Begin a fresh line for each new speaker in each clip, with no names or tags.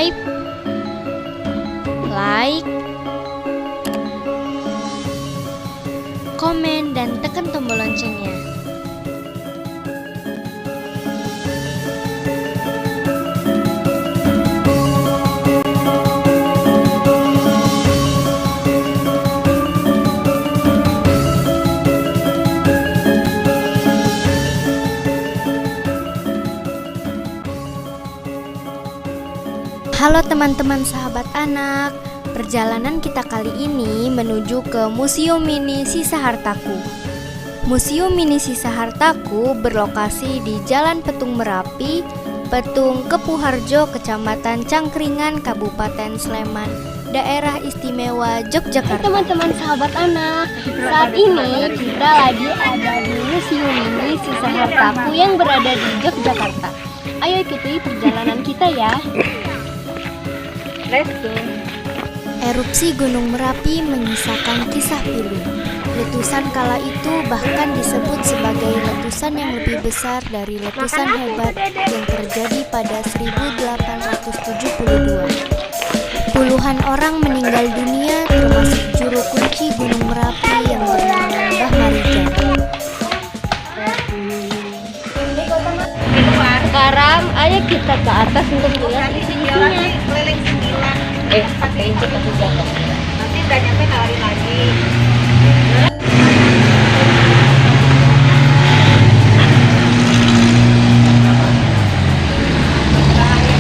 subscribe, like, komen, dan tekan tombol loncengnya. Halo teman-teman sahabat anak, perjalanan kita kali ini menuju ke Museum Mini Sisa Hartaku. Museum Mini Sisa Hartaku berlokasi di Jalan Petung Merapi, Petung Kepuharjo, Kecamatan Cangkringan, Kabupaten Sleman, Daerah Istimewa Yogyakarta. Teman-teman sahabat anak, saat ini kita lagi ada di Museum Mini Sisa Hartaku yang berada di Yogyakarta. Ayo ikuti perjalanan kita ya. Let's go. Erupsi Gunung Merapi menyisakan kisah pilu. Letusan kala itu bahkan disebut sebagai letusan yang lebih besar dari letusan hebat yang terjadi pada 1872. Puluhan orang meninggal dunia termasuk juru kunci Gunung Merapi yang bernama Mbah Marijan. Sekarang ayo kita ke atas untuk melihat isinya. Pakai itu tapi jangan. Nanti udah nyampe nawarin lagi.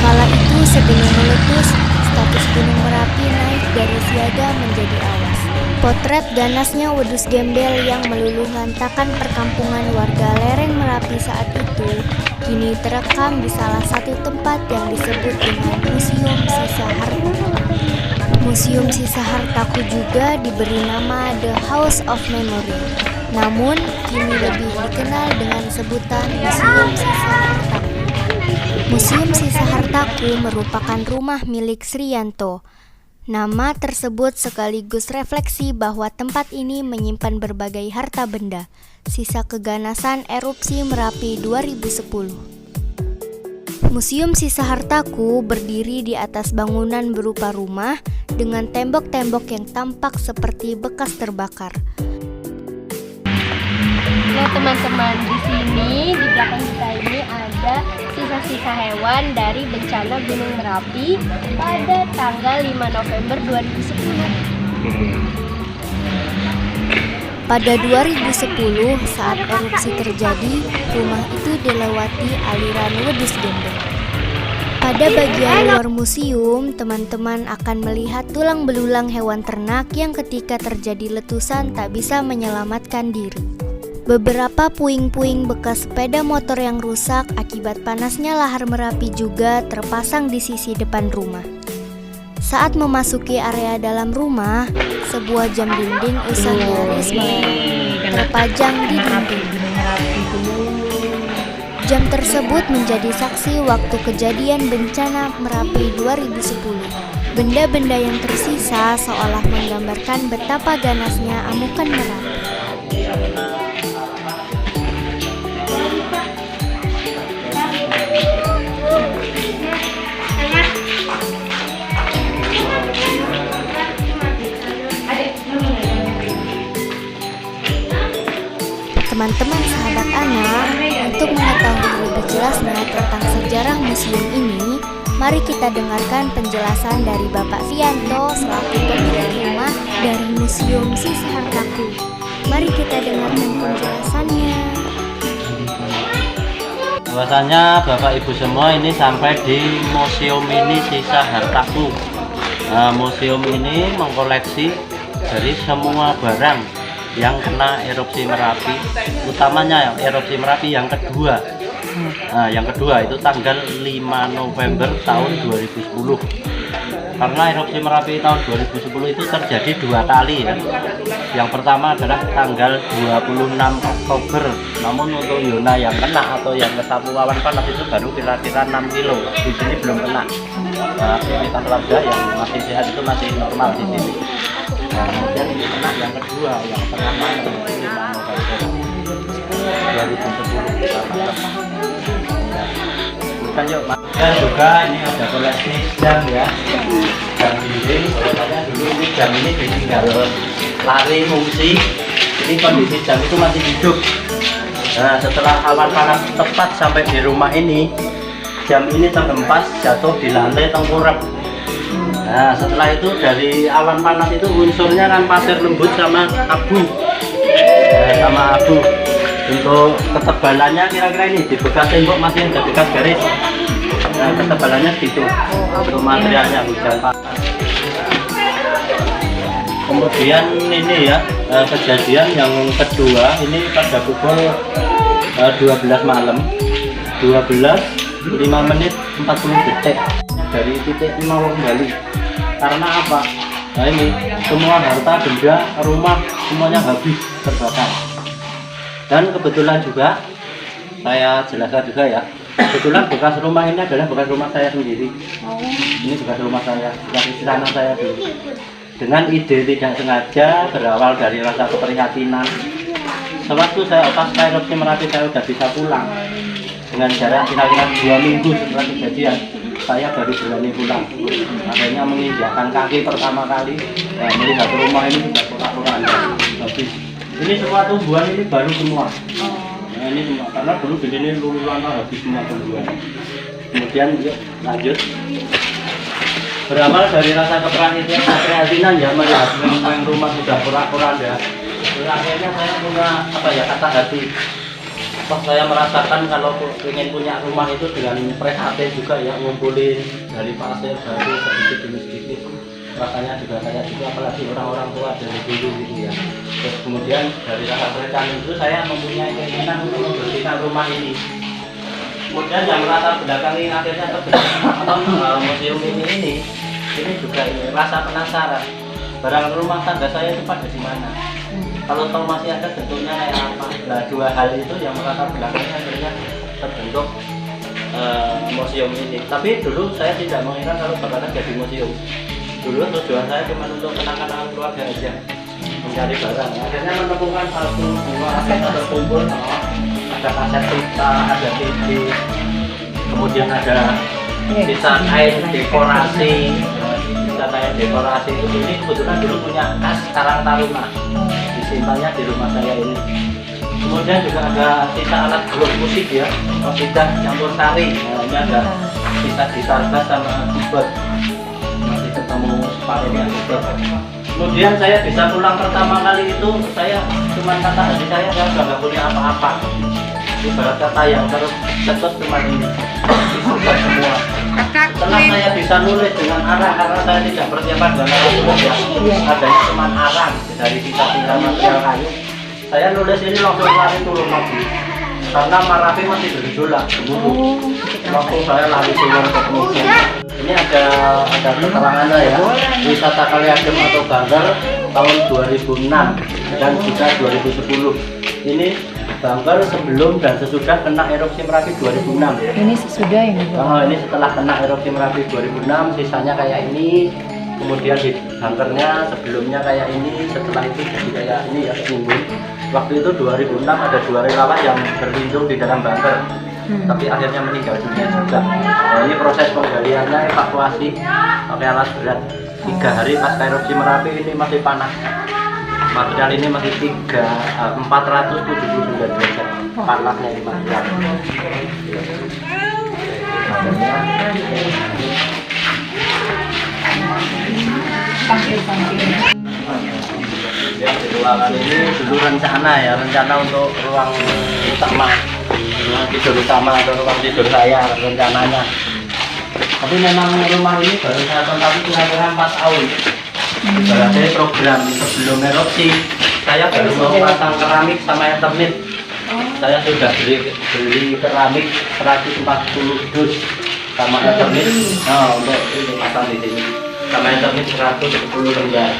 Kala itu sebelum meletus, status Gunung Merapi naik dari siaga menjadi awas. Potret ganasnya wedus gembel yang meluluh lantakan perkampungan warga lereng Merapi saat itu kini terekam di salah satu tempat yang disebut dengan Museum Sisa Hartaku. Museum Sisa Hartaku juga diberi nama The House of Memory, namun kini lebih dikenal dengan sebutan Museum Sisa Hartaku. Museum Sisa Hartaku merupakan rumah milik Sriyanto. Nama tersebut sekaligus refleksi bahwa tempat ini menyimpan berbagai harta benda, sisa keganasan erupsi Merapi 2010. Museum Sisa Hartaku berdiri di atas bangunan berupa rumah dengan tembok-tembok yang tampak seperti bekas terbakar. Nah teman-teman, di sini di belakang kita ini ada sisa-sisa hewan dari bencana Gunung Merapi pada tanggal 5 November 2010. Pada 2010 saat erupsi terjadi, rumah itu dilewati aliran wedus gembel. Pada bagian luar museum, teman-teman akan melihat tulang belulang hewan ternak yang ketika terjadi letusan tak bisa menyelamatkan diri. Beberapa puing-puing bekas sepeda motor yang rusak akibat panasnya lahar Merapi juga terpasang di sisi depan rumah. Saat memasuki area dalam rumah, sebuah jam dinding usang nyaris melereng terpajang di dinding. Jam tersebut menjadi saksi waktu kejadian bencana Merapi 2010. Benda-benda yang tersisa seolah menggambarkan betapa ganasnya amukan Merapi. Teman-teman sahabat anak, untuk mengetahui lebih jelasnya tentang sejarah museum ini, mari kita dengarkan penjelasan dari Bapak Sriyanto selaku pemilik rumah dari Museum Sisa Hartaku. Mari kita dengarkan penjelasannya.
Bahwasanya Bapak Ibu semua ini sampai di Museum Mini Sisa Hartaku. Museum ini mengkoleksi dari semua barang yang kena erupsi Merapi, utamanya erupsi Merapi yang kedua. Yang kedua itu tanggal 5 November tahun 2010. Karena erupsi Merapi tahun 2010 itu terjadi dua kali ya. Yang pertama adalah tanggal 26 Oktober. Namun untuk zona yang kena atau yang ke satu awan panas itu baru kira-kira 6 kilo. Di sini belum kena. Aktivitas warga yang masih sehat itu masih normal di sini. Kemudian ini kena yang kedua, yang tengah malam itu 5 November 2010. Bukan yuk, Mas. Kemudian juga ini ada koleksi jam ya, jam dinding. Soalnya dulu ini jam ini ditinggal lari fungsi, ini kondisi jam itu masih hidup. Nah, setelah awan panas tepat sampai di rumah ini, jam ini terhempas jatuh di lantai tengkurap. Nah, setelah itu dari awan panas itu unsurnya kan pasir lembut sama abu. Sama abu. Untuk ketebalannya kira-kira ini di bekas tembok masih ada bekas garis. Nah, ketebalannya gitu. Untuk materialnya hujan panas. Kemudian ini ya, kejadian yang kedua ini pada pukul 12 malam, 12 5 menit 40 detik dari titik nol kembali. Karena apa? Nah, ini semua harta benda rumah semuanya habis terbakar. Dan kebetulan juga saya jelaskan juga ya, kebetulan bekas rumah ini adalah bekas rumah saya sendiri. Ini bekas rumah saya, bekas istana saya dulu. Dengan ide tidak sengaja berawal dari rasa keprihatinan. Sewaktu saya pasca erupsi Merapi saya sudah bisa pulang. Dengan jarak kira-kira 2 minggu setelah kejadian, saya baru berani pulang. Akhirnya menginjakkan kaki pertama kali, melihat rumah ini sudah porak-poranda habis. Ini semua tumbuhan ini baru semua. Nah, ini semua karena dulu di sini lulusan habis semua tumbuhan. Kemudian yuk lanjut. Berawal dari rasa keprihatinan ya, melihat lingkungan rumah sudah porak-poranda. Akhirnya saya punya kata hati. Pas saya merasakan kalau ingin punya rumah itu dengan prihatin juga ya, ngumpulin dari pasir batu sedikit demi sedikit. Rasanya juga kayak gitu, apalagi orang-orang tua dari dulu gitu ya. Terus kemudian dari rasa prihatin itu saya mempunyai keinginan untuk membersihkan rumah ini. Kemudian yang merasa belakangi akhirnya terbentuk museum ini juga ini rasa penasaran. Barang rumah tangga saya itu pada di mana? Kalau tahu masih ada bentuknya kayak apa? Nah, dua hal itu yang melatar belakangnya akhirnya terbentuk museum ini. Tapi dulu saya tidak mengira kalau bakalan jadi museum. Dulu tujuan saya cuma untuk kenang-kenangan keluarga aja, mencari barang. Akhirnya menemukan satu buah aset terkumpul, ada kaset pita, ada TV, kemudian ada sisa kain dekorasi. Kayak dekorasi ini kebetulan dulu punya khas Karang Taruna, disimpannya di rumah saya ini. Kemudian juga ada sisa alat grup musik ya, sudah campur sari. Nah, ini ada sisa gitar bass sama keyboard, masih ketemu separuhnya keyboard. Kemudian saya bisa pulang pertama kali itu saya cuma kata hati saya sudah nggak punya apa-apa. Ibarat kata yang tercetus cuma ini, sudah semua. Setelah saya bisa nulis dengan arang karena saya tidak persiapan dengan alat tulis ya, adanya cuma arang dari sisa-sisa material kayu. Saya nulis ini langsung lari turun lagi karena Merapi masih bergejolak dulu. Langsung saya lari turun ke museum. Ini ada keterangannya ya, wisata Kaliadem atau Bangker tahun 2006 dan juga 2010. Ini Bangker sebelum dan sesudah kena erupsi Merapi 2006.
Ini sesudah ini.
Oh, ini setelah kena erupsi Merapi 2006, sisanya kayak ini. Kemudian di Bangkernya sebelumnya kayak ini, setelah itu jadi kayak ini ya, timbul. Waktu itu 2006 ada 2 relawan yang berlindung di dalam Bangker, tapi akhirnya meninggal dunia juga. Nah, ini proses penggaliannya, evakuasi pakai alat berat. 3 hari pasca erupsi Merapi ini masih panas. Material ini masih 479 derajat panasnya di material. Ya, di ruangan ini dulu rencana untuk ruang utama, ruang tidur utama atau ruang tidur saya rencananya. Tapi memang rumah ini baru saya tempati kira-kira 4 tahun. Berarti program sebelum erupsi saya baru mau pasang keramik sama eternit. Saya sudah beli keramik 140 dus sama eternit. Nah, untuk ini pasang di sini sama eternit 110 lembar.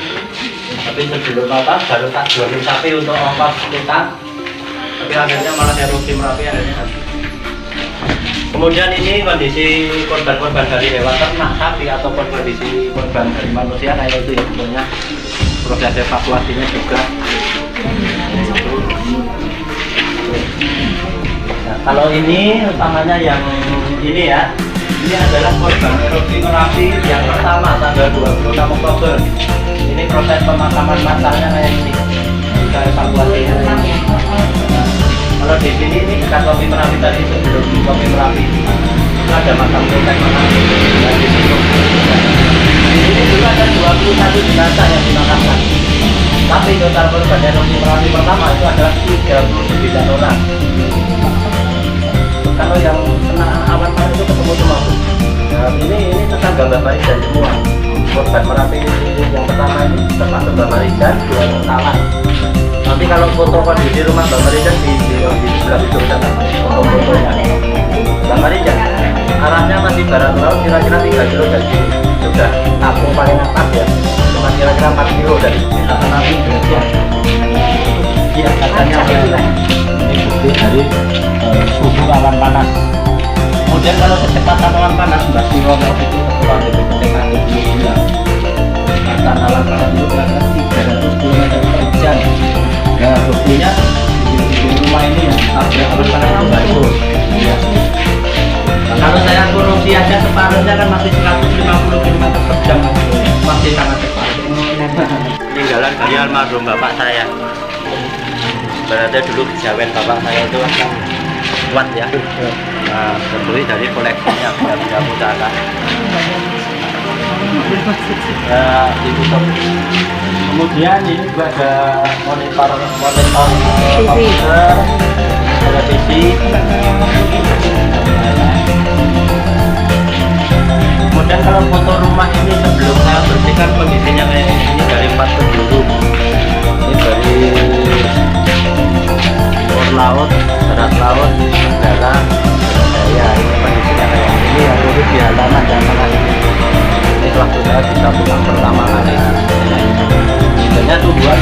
Tapi sebelum baru tak jualin sapi untuk ongkos kita. Tapi akhirnya malah erupsi Merapi akhirnya habis. Kemudian ini kondisi korban-korban dari hewan ternak sapi ataupun kondisi korban dari manusia kayak itu ya, tentunya proses evakuasinya juga. Nah, kalau ini utamanya yang ini ya, Ini adalah korban erupsi Merapi yang pertama tanggal 26 Oktober. Ini proses pemakaman masalnya kayak ini. Kita evakuasi. Kalau di sini ini dekat kopi Merapi tadi sebelum di kopi Merapi itu ada makam Sultan Merapi. Dan di situ di sini juga ada 21 jenazah yang dimakamkan. Tapi total korban erupsi Merapi pertama itu adalah 39 orang. Kalau yang kena awan panas itu ketemu semua. Nah, ini tetangga Mbak Marijan semua. Korban Merapi yang pertama ini termasuk Mbak Marijan, 2 Bengkalan. Nanti kalau foto kondisi rumah Mbak Marijan di sebelah itu sana foto-fotonya. Mbak Marijan arahnya masih barat laut, kira-kira 3 kilo dari sini. Sudah kampung paling atas ya, cuma kira-kira 4 kilo dari sini. Nanti ya. Iya katanya ini bukti dari suhu awan panas. Kemudian kalau kecepatan awan panas Mbak Sirono itu ketua BPPTKG dulu bilang kecepatan awan panas itu berada 300 km per jam. Ya buktinya di rumah ini yang tabrak awan panas itu hancur. Ya. Kalau saya korupsi aja separuhnya kan masih 150 km per jam, masih sangat cepat. Peninggalan dari almarhum bapak saya. Berarti dulu kejawen bapak saya itu kan kuat ya. Nah, terdiri dari koleksinya benda-benda pusaka. Kemudian ini juga ada monitor komputer, televisi. Kemudian kalau foto rumah ini sebelum saya bersihkan kondisinya kayak ini dari 4 penjuru. Ini dari laut, darat laut, udara, ya ini kondisinya kayak ini yang dulu di halaman dan ini waktu saya bisa pulang pertama kali. Sebenarnya tumbuhan.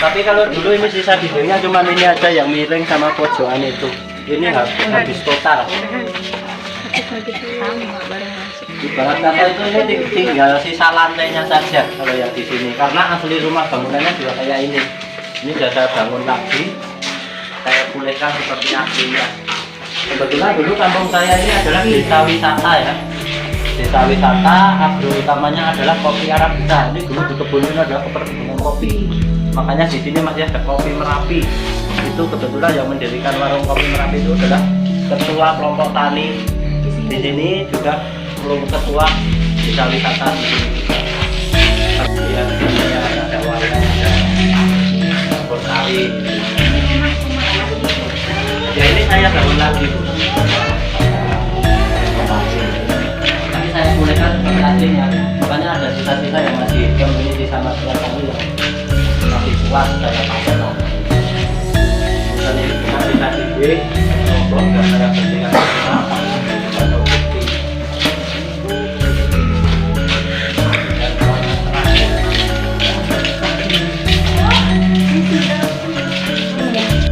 Tapi kalau dulu ini sisa dindingnya cuma ini aja yang miring sama pojokan itu. Ini habis total. Ibarat kata itu ini tinggal sisa lantainya saja kalau yang di sini. Karena asli rumah bangunannya juga kayak ini. Ini sudah saya bangun lagi. Saya pulihkan seperti aslinya. Kebetulan dulu kampung saya ini adalah desa wisata ya. Desa wisata, agro utamanya adalah kopi Arabica. Ini dulu di kebun ini adalah perkebunan kopi. Makanya di sini masih ada kopi Merapi. Itu kebetulan yang mendirikan warung kopi Merapi itu adalah ketua kelompok tani. Di sini juga belum ketua desa wisata di sini juga. Ya, ada warga, ada campur sari. Ya ini saya bangun lagi Bu. Tapi saya pulihkan seperti aslinya. Makanya ada sisa-sisa yang masih hitam ini di sama sekali yang masih kuat saya pakai lagi. Dan ini sisa ide, ngobrol nggak saya pentingkan atau bukti.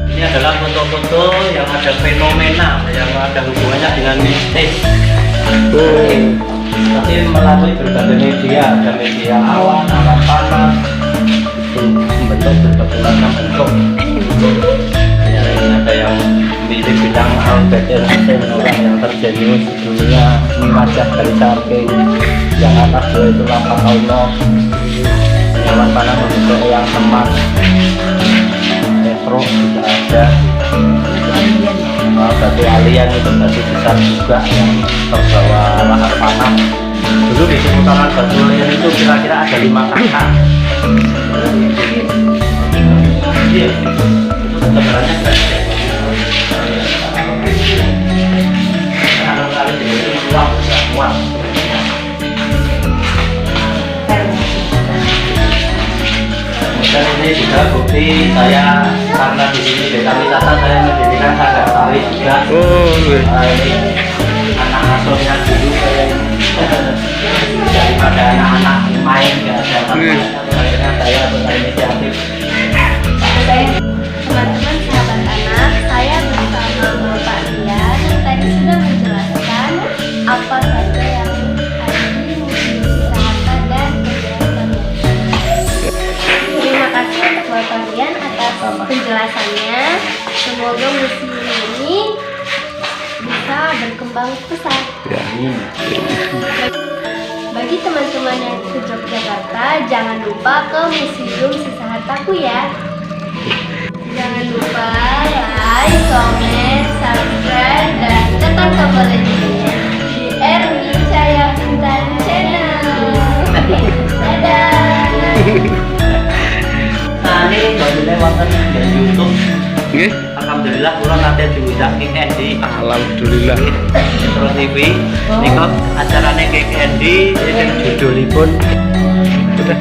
Ini adalah foto-foto yang ada fenomena yang ada hubungannya dengan mistis. Tapi melalui berbagai media, ada media awan panas, itu membentuk berbagai macam bentuk. Ya, ini ada yang mirip bidang Albert Einstein, orang yang terjenius di dunia, ini wajah dari samping, yang atas itu lambang Allah, awan panas membentuk yang semak, Metro juga ada. Batu alien itu batu besar juga yang terbawa lahar panas. Dulu di seputaran batu alien itu kira-kira ada 5 kakak. Iya, itu sebenarnya gede. Kalau kali itu muat. Dan ini juga bukti saya karena di sini desa wisata saya mendirikan sadar tari juga. Ini anak asuhnya dulu saya daripada anak-anak main nggak ada akhirnya saya berinisiatif.
Teman-teman sahabat anak, saya bersama Bapak Rian yang tadi sudah menjelaskan apa saja yang ada di museum kalian atas penjelasannya. Semoga museum ini bisa berkembang pesat.
Ya.
Bagi teman-teman yang ke Yogyakarta, jangan lupa ke Museum Sisa Hartaku ya. Jangan lupa like, comment, subscribe, dan tekan tombol loncengnya di Erni Cahaya Intan Channel. Dadah.
Nah ini bajunya wonten di YouTube.
Nggih.
Alhamdulillah kula nate diundang King Andy
Alhamdulillah.
Metro TV. Niku acarane King Andy sing judulipun
Udah.